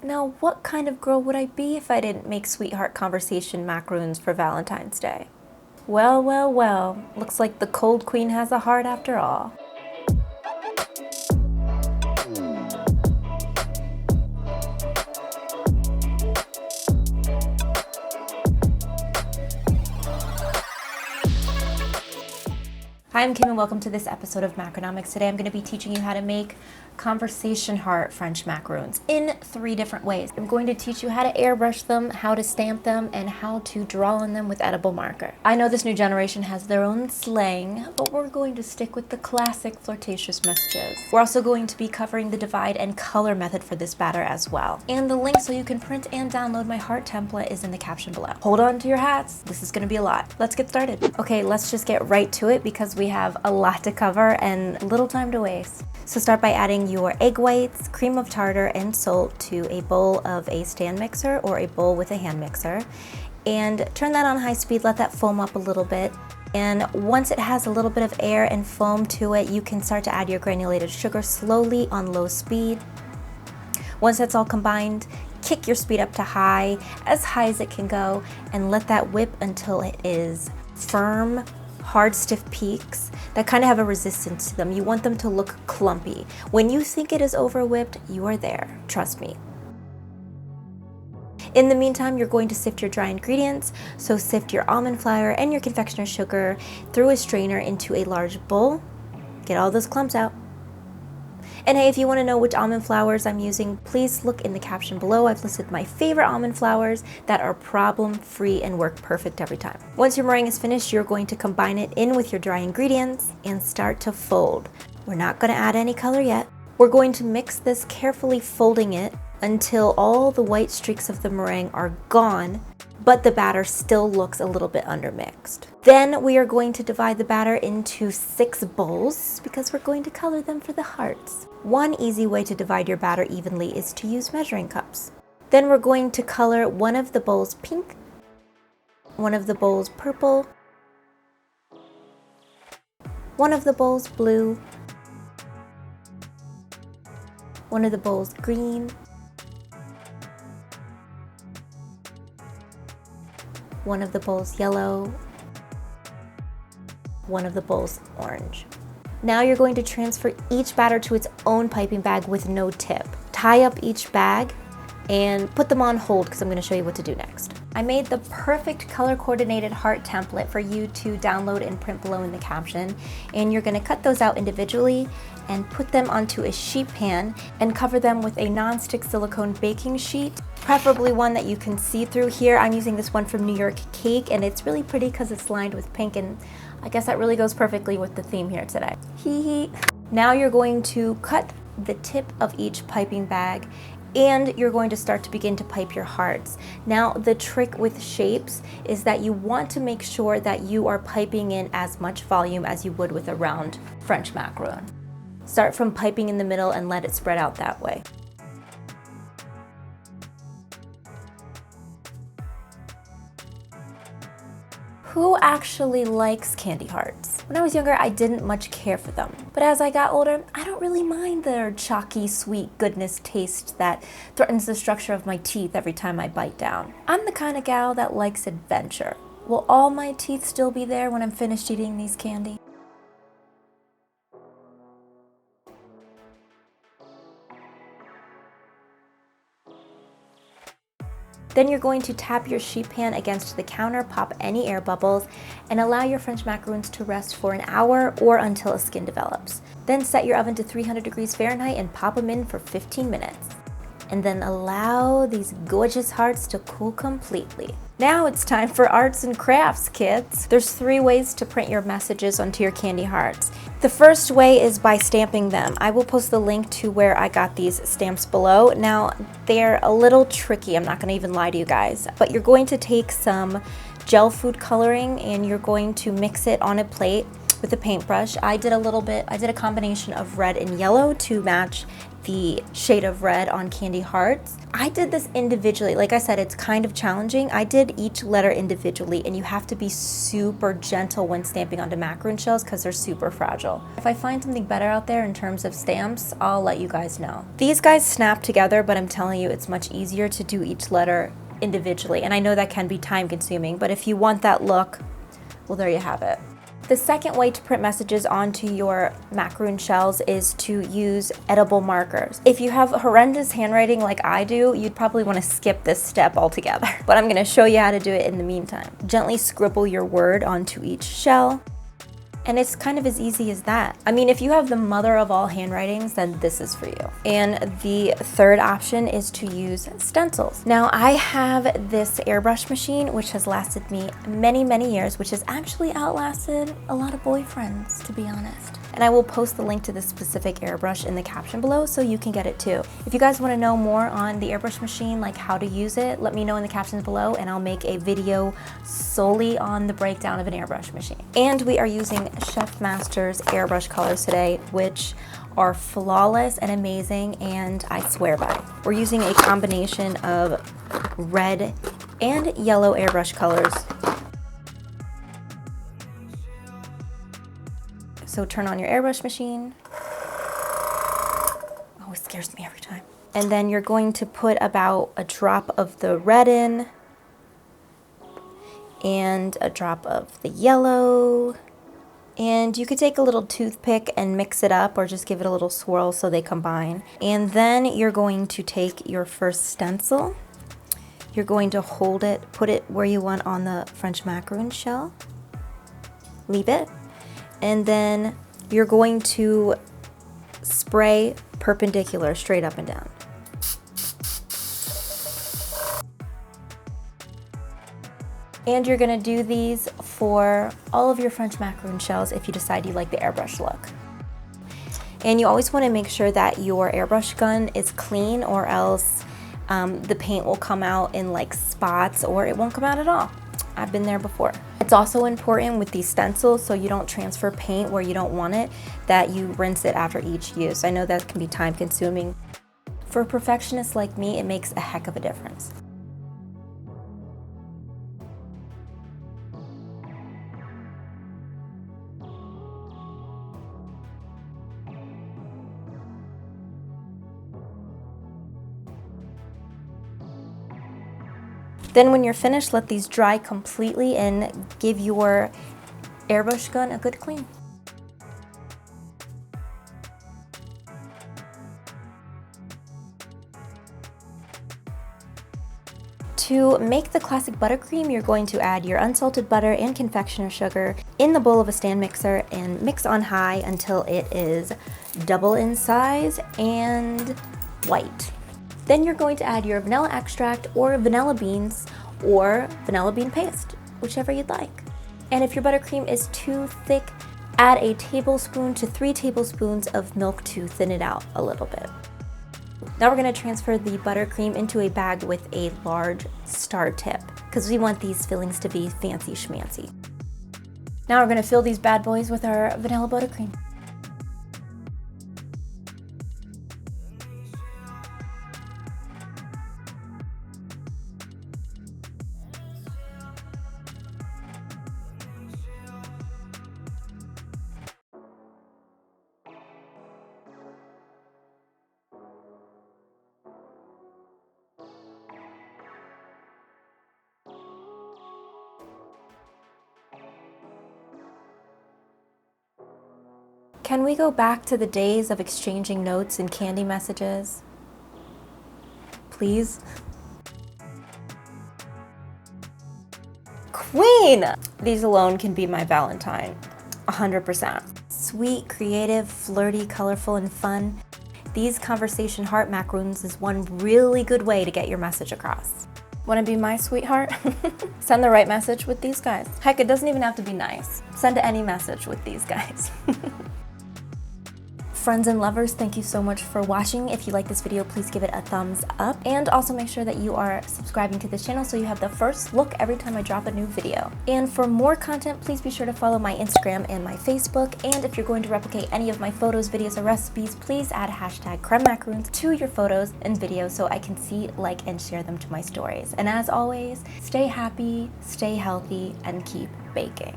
Now, what kind of girl would I be if I didn't make sweetheart conversation macaroons for Valentine's Day? Well, well, well, looks like the cold queen has a heart after all. Hi, I'm Kim and welcome to this episode of Macaronomics. Today I'm going to be teaching you how to make conversation heart French macaroons in 3 different ways. I'm going to teach you how to airbrush them, how to stamp them, and how to draw on them with edible marker. I know this new generation has their own slang, but we're going to stick with the classic flirtatious messages. We're also going to be covering the divide and color method for this batter as well. And the link so you can print and download my heart template is in the caption below. Hold on to your hats. This is going to be a lot. Let's get started. Okay, let's just get right to it because we have a lot to cover and little time to waste. So start by adding your egg whites, cream of tartar, and salt to a bowl of a stand mixer or a bowl with a hand mixer. And turn that on high speed, let that foam up a little bit. And once it has a little bit of air and foam to it, you can start to add your granulated sugar slowly on low speed. Once that's all combined, kick your speed up to high as it can go, and let that whip until it is firm, hard, stiff peaks that kind of have a resistance to them. You want them to look clumpy. When you think it is over whipped, you are there. Trust me. In the meantime, you're going to sift your dry ingredients. So sift your almond flour and your confectioner's sugar through a strainer into a large bowl. Get all those clumps out. And hey, if you want to know which almond flours I'm using, please look in the caption below. I've listed my favorite almond flours that are problem-free and work perfect every time. Once your meringue is finished, you're going to combine it in with your dry ingredients and start to fold. We're not going to add any color yet. We're going to mix this, carefully folding it until all the white streaks of the meringue are gone, but the batter still looks a little bit undermixed. Then we are going to divide the batter into 6 bowls because we're going to color them for the hearts. One easy way to divide your batter evenly is to use measuring cups. Then we're going to color one of the bowls pink, one of the bowls purple, one of the bowls blue, one of the bowls green, one of the bowls yellow, one of the bowls orange. Now you're going to transfer each batter to its own piping bag with no tip. Tie up each bag and put them on hold because I'm going to show you what to do next. I made the perfect color coordinated heart template for you to download and print below in the caption. And you're going to cut those out individually and put them onto a sheet pan and cover them with a non-stick silicone baking sheet, preferably one that you can see through here. I'm using this one from New York Cake, and it's really pretty because it's lined with pink, and I guess that really goes perfectly with the theme here today. Hee hee. Now you're going to cut the tip of each piping bag and you're going to start to begin to pipe your hearts. Now the trick with shapes is that you want to make sure that you are piping in as much volume as you would with a round French macaron. Start from piping in the middle and let it spread out that way. Who actually likes candy hearts? When I was younger, I didn't much care for them. But as I got older, I don't really mind their chalky, sweet goodness taste that threatens the structure of my teeth every time I bite down. I'm the kind of gal that likes adventure. Will all my teeth still be there when I'm finished eating these candy? Then you're going to tap your sheet pan against the counter, pop any air bubbles, and allow your French macaroons to rest for an hour or until a skin develops. Then set your oven to 300 degrees Fahrenheit and pop them in for 15 minutes. And then allow these gorgeous hearts to cool completely. Now it's time for arts and crafts, kids. There's 3 ways to print your messages onto your candy hearts. The first way is by stamping them. I will post the link to where I got these stamps below. Now, they're a little tricky, I'm not gonna even lie to you guys, but you're going to take some gel food coloring and you're going to mix it on a plate with a paintbrush. I did a combination of red and yellow to match the shade of red on candy hearts. I did this individually. Like I said, it's kind of challenging. I did each letter individually, and you have to be super gentle when stamping onto macaron shells because they're super fragile. If I find something better out there in terms of stamps, I'll let you guys know. These guys snap together, but I'm telling you, it's much easier to do each letter individually, and I know that can be time consuming, but if you want that look, well, there you have it. The second way to print messages onto your macaron shells is to use edible markers. If you have horrendous handwriting like I do, you'd probably want to skip this step altogether. But I'm going to show you how to do it in the meantime. Gently scribble your word onto each shell. And it's kind of as easy as that. I mean, if you have the mother of all handwritings, then this is for you. And the third option is to use stencils. Now, I have this airbrush machine, which has lasted me many, many years, which has actually outlasted a lot of boyfriends, to be honest. And I will post the link to this specific airbrush in the caption below so you can get it too. If you guys want to know more on the airbrush machine, like how to use it, let me know in the captions below and I'll make a video solely on the breakdown of an airbrush machine. And we are using Chef Master's airbrush colors today, which are flawless and amazing, and I swear by. We're using a combination of red and yellow airbrush colors. So turn on your airbrush machine. Oh, it scares me every time. And then you're going to put about a drop of the red in and a drop of the yellow. And you could take a little toothpick and mix it up or just give it a little swirl so they combine. And then you're going to take your first stencil. You're going to hold it, put it where you want on the French macaron shell. Leave it. And then you're going to spray perpendicular straight up and down. And you're gonna do these for all of your French macaron shells if you decide you like the airbrush look. And you always wanna make sure that your airbrush gun is clean, or else the paint will come out in like spots, or it won't come out at all. I've been there before. It's also important with these stencils, so you don't transfer paint where you don't want it, that you rinse it after each use. I know that can be time consuming. For perfectionists like me, it makes a heck of a difference. Then when you're finished, let these dry completely and give your airbrush gun a good clean. To make the classic buttercream, you're going to add your unsalted butter and confectioner's sugar in the bowl of a stand mixer and mix on high until it is double in size and white. Then you're going to add your vanilla extract or vanilla beans or vanilla bean paste, whichever you'd like. And if your buttercream is too thick, add a tablespoon to 3 tablespoons of milk to thin it out a little bit. Now we're going to transfer the buttercream into a bag with a large star tip because we want these fillings to be fancy schmancy. Now we're going to fill these bad boys with our vanilla buttercream. Can we go back to the days of exchanging notes and candy messages? Please? Queen! These alone can be my Valentine, 100%. Sweet, creative, flirty, colorful, and fun. These conversation heart macaroons is one really good way to get your message across. Want to be my sweetheart? Send the right message with these guys. Heck, it doesn't even have to be nice. Send any message with these guys. friends and lovers, thank you so much for watching. If you like this video, please give it a thumbs up, and also make sure that you are subscribing to this channel so you have the first look every time I drop a new video. And for more content, please be sure to follow my Instagram and my Facebook, and if you're going to replicate any of my photos, videos, or recipes, please add hashtag creme macaroons to your photos and videos so I can see, like, and share them to my stories. And as always, stay happy, stay healthy, and keep baking.